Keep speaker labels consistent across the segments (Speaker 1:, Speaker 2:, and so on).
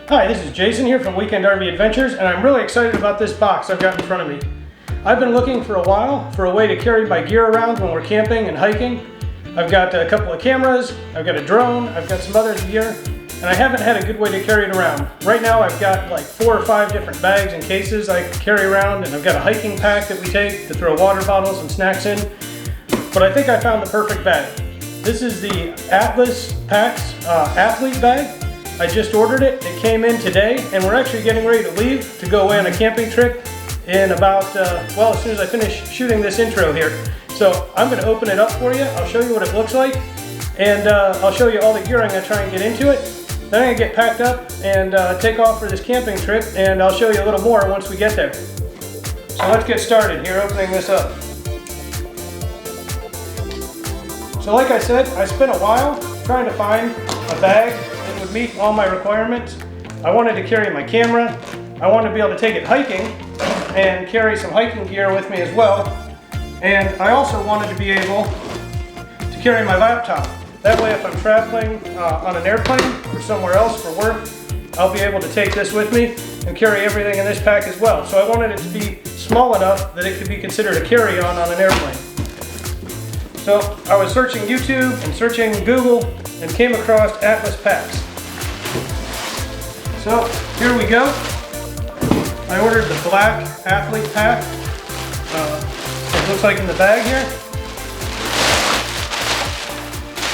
Speaker 1: Hi, this is Jason here from Weekend RV Adventures, and I'm really excited about this box I've got in front of me. I've been looking for a while for a way to carry my gear around when we're camping and hiking. I've got a couple of cameras, I've got a drone, I've got some other gear, and I haven't had a good way to carry it around. Right now I've got like 4 or 5 different bags and cases I carry around, and I've got a hiking pack that we take to throw water bottles and snacks in. But I think I found the perfect bag. This is the Atlas Packs athlete bag. I just ordered it. It came in today, and we're actually getting ready to leave to go away on a camping trip in about, well, as soon as I finish shooting this intro here. So I'm going to open it up for you. I'll show you what it looks like, and I'll show you all the gear I'm going to try and get into it. Then I'm going to get packed up and take off for this camping trip, and I'll show you a little more once we get there. So let's get started here opening this up. So like I said, I spent a while trying to find a bag that would meet all my requirements. I wanted to carry my camera. I wanted to be able to take it hiking and carry some hiking gear with me as well. And I also wanted to be able to carry my laptop. That way if I'm traveling on an airplane or somewhere else for work, I'll be able to take this with me and carry everything in this pack as well. So I wanted it to be small enough that it could be considered a carry-on on an airplane. So I was searching YouTube and searching Google and came across Atlas Packs. So here we go. I ordered the black athlete pack. It looks like in the bag here.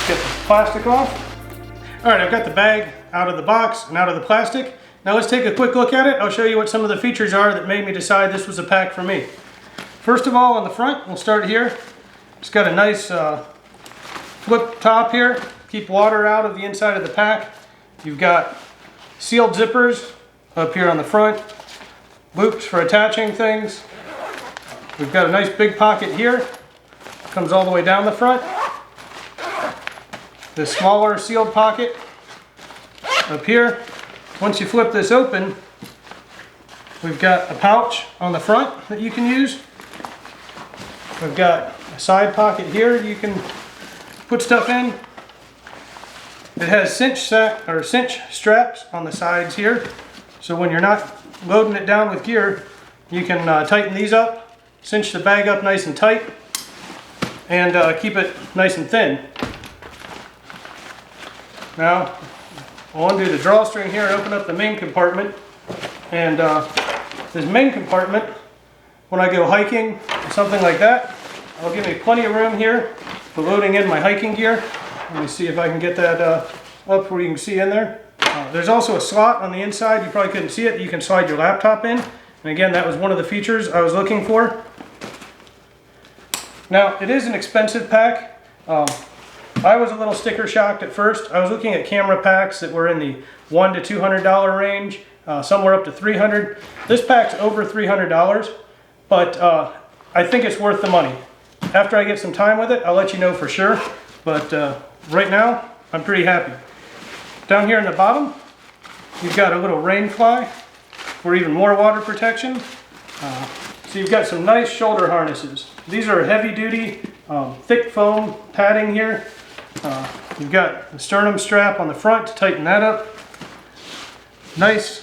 Speaker 1: Get the plastic off. All right, I've got the bag out of the box and out of the plastic. Now let's take a quick look at it. I'll show you what some of the features are that made me decide this was a pack for me. First of all, on the front, we'll start here. It's got a nice flip top here. Keep water out of the inside of the pack. You've got sealed zippers up here on the front. Loops for attaching things. We've got a nice big pocket here. Comes all the way down the front. This smaller sealed pocket up here. Once you flip this open, we've got a pouch on the front that you can use. We've got a side pocket here you can put stuff in. It has cinch straps on the sides here, so when you're not loading it down with gear, you can tighten these up, cinch the bag up nice and tight, and keep it nice and thin. Now we'll undo the drawstring here and open up the main compartment. And this main compartment, when I go hiking or something like that, will give me plenty of room here for loading in my hiking gear. Let me see if I can get that up where you can see in there. There's also a slot on the inside. You probably couldn't see it. You can slide your laptop in. And again, that was one of the features I was looking for. Now, it is an expensive pack. I was a little sticker shocked at first. I was looking at camera packs that were in the $100 to $200 range, somewhere up to $300. This pack's over $300, but I think it's worth the money. After I get some time with it, I'll let you know for sure. But right now, I'm pretty happy. Down here in the bottom, you've got a little rain fly for even more water protection. So you've got some nice shoulder harnesses. These are heavy duty, thick foam padding here. You've got the sternum strap on the front to tighten that up. Nice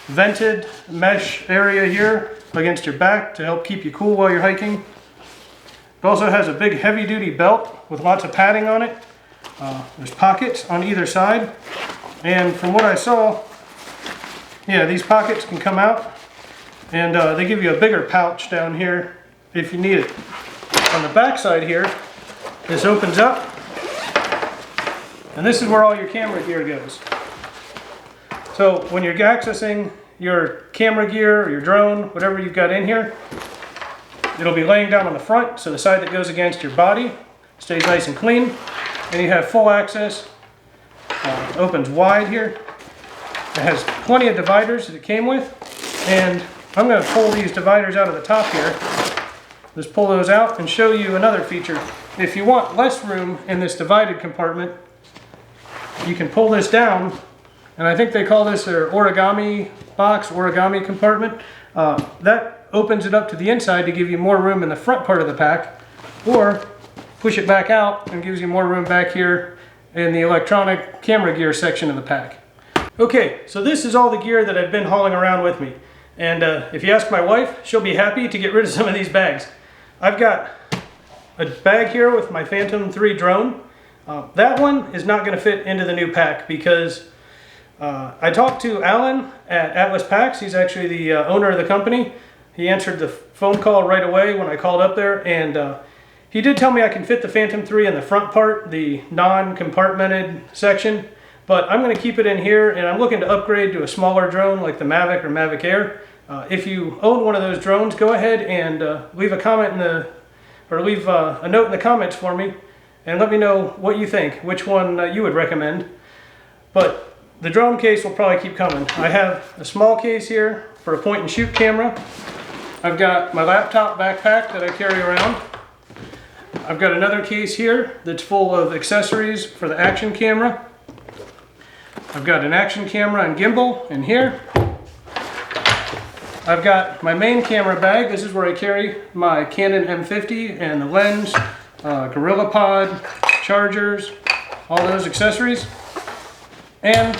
Speaker 1: vented mesh area here against your back to help keep you cool while you're hiking. It also has a big heavy duty belt with lots of padding on it. There's pockets on either side, and from what I saw, yeah, these pockets can come out, and they give you a bigger pouch down here if you need it. On the back side here, this opens up, and this is where all your camera gear goes. So when you're accessing your camera gear or your drone, whatever you've got in here, it'll be laying down on the front, so the side that goes against your body stays nice and clean, and you have full access. Opens wide here. It has plenty of dividers that it came with, and I'm going to pull these dividers out of the top here. Just pull those out and show you another feature. If you want less room in this divided compartment, you can pull this down, and I think they call this their origami box, origami compartment. That opens it up to the inside to give you more room in the front part of the pack, or push it back out and gives you more room back here in the electronic camera gear section of the pack. Okay, so this is all the gear that I've been hauling around with me. And if you ask my wife, she'll be happy to get rid of some of these bags. I've got a bag here with my Phantom 3 drone. That one is not going to fit into the new pack because I talked to Alan at Atlas Packs. He's actually the owner of the company. He answered the phone call right away when I called up there, and he did tell me I can fit the Phantom 3 in the front part, the non-compartmented section, but I'm going to keep it in here, and I'm looking to upgrade to a smaller drone like the Mavic or Mavic Air. If you own one of those drones, go ahead and leave a comment leave a note in the comments for me and let me know what you think, which one you would recommend. But the drone case will probably keep coming. I have a small case here for a point and shoot camera. I've got my laptop backpack that I carry around. I've got another case here that's full of accessories for the action camera. I've got an action camera and gimbal in here. I've got my main camera bag. This is where I carry my Canon M50 and the lens, Gorilla Pod, chargers, all those accessories. And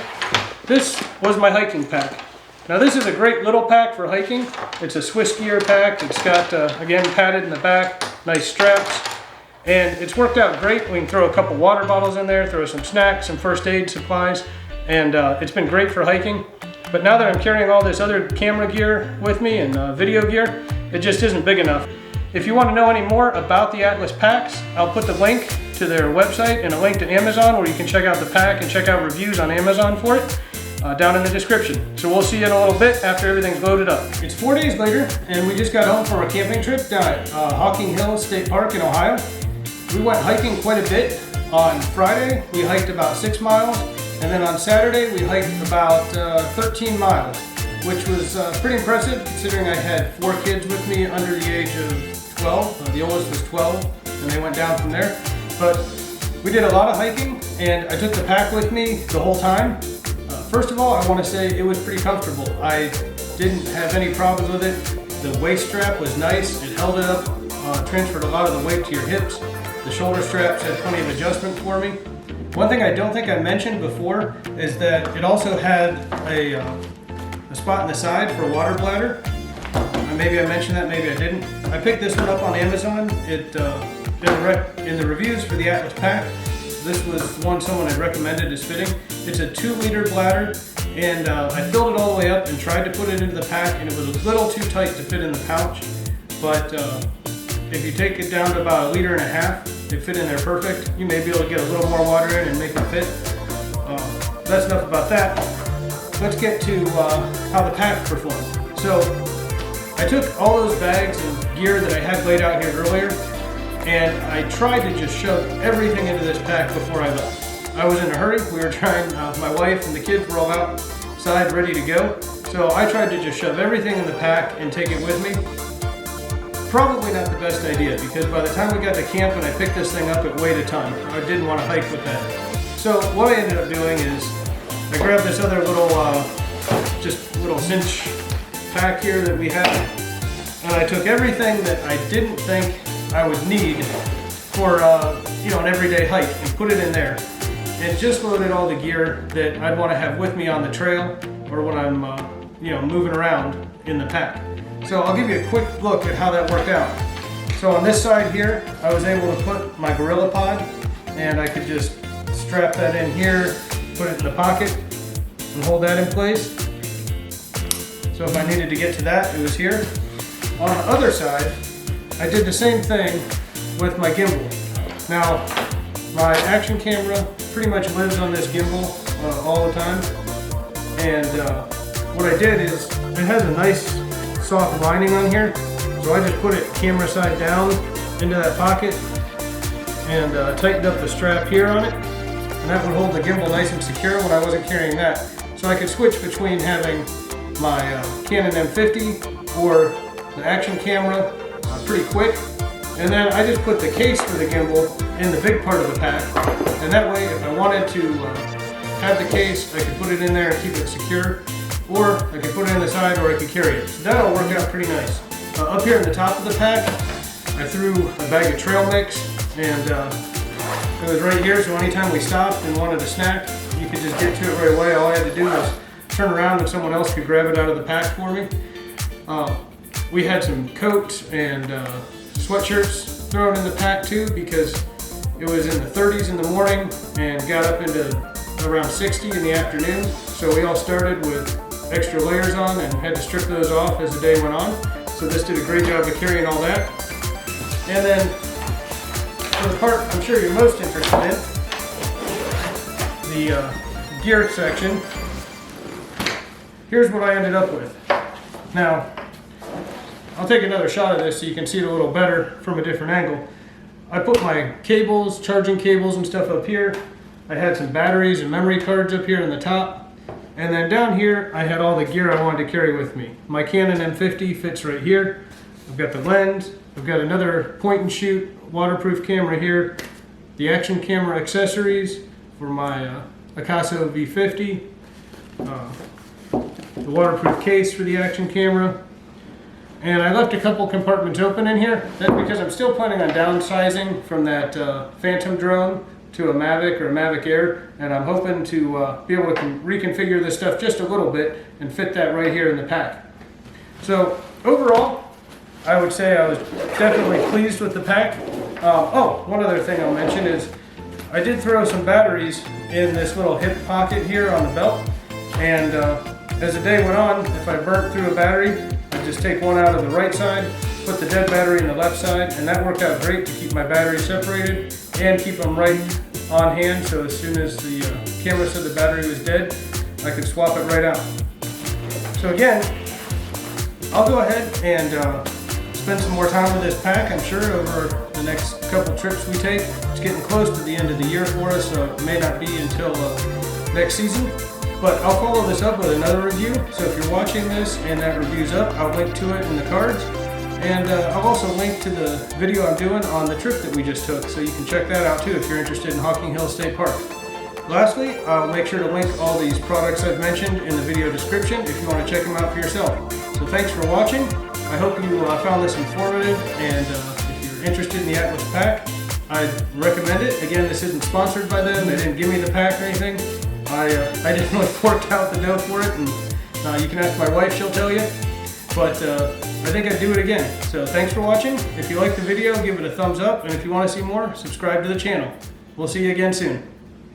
Speaker 1: this was my hiking pack. Now this is a great little pack for hiking. It's a Swiss gear pack. It's got, again, padded in the back, nice straps. And it's worked out great. We can throw a couple water bottles in there, throw some snacks, some first aid supplies, and it's been great for hiking. But now that I'm carrying all this other camera gear with me and video gear, it just isn't big enough. If you want to know any more about the Atlas packs, I'll put the link to their website and a link to Amazon where you can check out the pack and check out reviews on Amazon for it down in the description. So we'll see you in a little bit after everything's loaded up. It's 4 days later, and we just got home from a camping trip down at Hocking Hills State Park in Ohio. We went hiking quite a bit. On Friday, we hiked about 6 miles, and then on Saturday, we hiked about 13 miles, which was pretty impressive considering I had 4 kids with me under the age of 12. The oldest was 12, and they went down from there. But we did a lot of hiking, and I took the pack with me the whole time. First of all, I want to say it was pretty comfortable. I didn't have any problems with it. The waist strap was nice. It held it up, transferred a lot of the weight to your hips. The shoulder straps had plenty of adjustment for me. One thing I don't think I mentioned before is that it also had a spot in the side for a water bladder. Maybe I mentioned that, maybe I didn't. I picked this one up on Amazon. It in the reviews for the Atlas pack, this was one someone had recommended as fitting. It's a 2-liter bladder, and I filled it all the way up and tried to put it into the pack, and it was a little too tight to fit in the pouch. But if you take it down to about 1.5 liters, it fit in there perfect. You may be able to get a little more water in and make it fit. That's enough about that. Let's get to how the pack performed. So I took all those bags and gear that I had laid out here earlier, and I tried to just shove everything into this pack before I left. I was in a hurry. We were trying, my wife and the kids were all outside ready to go. So I tried to just shove everything in the pack and take it with me. Probably not the best idea, because by the time we got to camp and I picked this thing up, it weighed a ton. I didn't want to hike with that. So what I ended up doing is I grabbed this other little, just little cinch pack here that we had, and I took everything that I didn't think I would need for an everyday hike and put it in there, and just loaded all the gear that I'd want to have with me on the trail or when I'm moving around in the pack. So I'll give you a quick look at how that worked out. So on this side here, I was able to put my Gorilla Pod, and I could just strap that in here, put it in the pocket, and hold that in place. So if I needed to get to that, it was here. On the other side, I did the same thing with my gimbal. Now, my action camera pretty much lives on this gimbal all the time. And what I did is, it has a nice soft lining on here, so I just put it camera side down into that pocket and tightened up the strap here on it, and that would hold the gimbal nice and secure when I wasn't carrying that. So I could switch between having my Canon M50 or the action camera pretty quick, and then I just put the case for the gimbal in the big part of the pack, and that way if I wanted to have the case, I could put it in there and keep it secure. Or I could put it in the side, or I could carry it. So that'll work out pretty nice. Up here in the top of the pack, I threw a bag of trail mix and It was right here, so anytime we stopped and wanted a snack, you could just get to it right away. All I had to do was turn around and someone else could grab it out of the pack for me. We had some coats and sweatshirts thrown in the pack too, because it was in the 30s in the morning and got up into around 60 in the afternoon. So we all started with extra layers on and had to strip those off as the day went on. So this did a great job of carrying all that. And then for the part I'm sure you're most interested in, the gear section, here's what I ended up with. Now, I'll take another shot of this so you can see it a little better from a different angle. I put my cables, charging cables and stuff up here. I had some batteries and memory cards up here in the top. And then down here, I had all the gear I wanted to carry with me. My Canon M50 fits right here. I've got the lens. I've got another point and shoot waterproof camera here. The action camera accessories for my Akaso V50. The waterproof case for the action camera. And I left a couple compartments open in here. That's because I'm still planning on downsizing from that Phantom drone to a Mavic or a Mavic Air, and I'm hoping to be able to reconfigure this stuff just a little bit and fit that right here in the pack. So overall, I would say I was definitely pleased with the pack. Oh, one other thing I'll mention is I did throw some batteries in this little hip pocket here on the belt, and as the day went on, if I burnt through a battery, I'd just take one out of the right side, put the dead battery in the left side, and that worked out great to keep my batteries separated and keep them right on hand, so as soon as the camera said the battery was dead, I could swap it right out. So again, I'll go ahead and spend some more time with this pack, I'm sure, over the next couple trips we take. It's getting close to the end of the year for us, so it may not be until next season. But I'll follow this up with another review, so if you're watching this and that review's up, I'll link to it in the cards. And I'll also link to the video I'm doing on the trip that we just took, so you can check that out too if you're interested in Hocking Hill State Park. Lastly, I'll make sure to link all these products I've mentioned in the video description if you want to check them out for yourself. So thanks for watching. I hope you found this informative, and if you're interested in the Atlas pack, I'd recommend it. Again, this isn't sponsored by them. They didn't give me the pack or anything. I didn't really fork out the dough for it, and you can ask my wife, she'll tell you. But I think I'd do it again. So thanks for watching. If you liked the video, give it a thumbs up, and if you want to see more, subscribe to the channel. We'll see you again soon.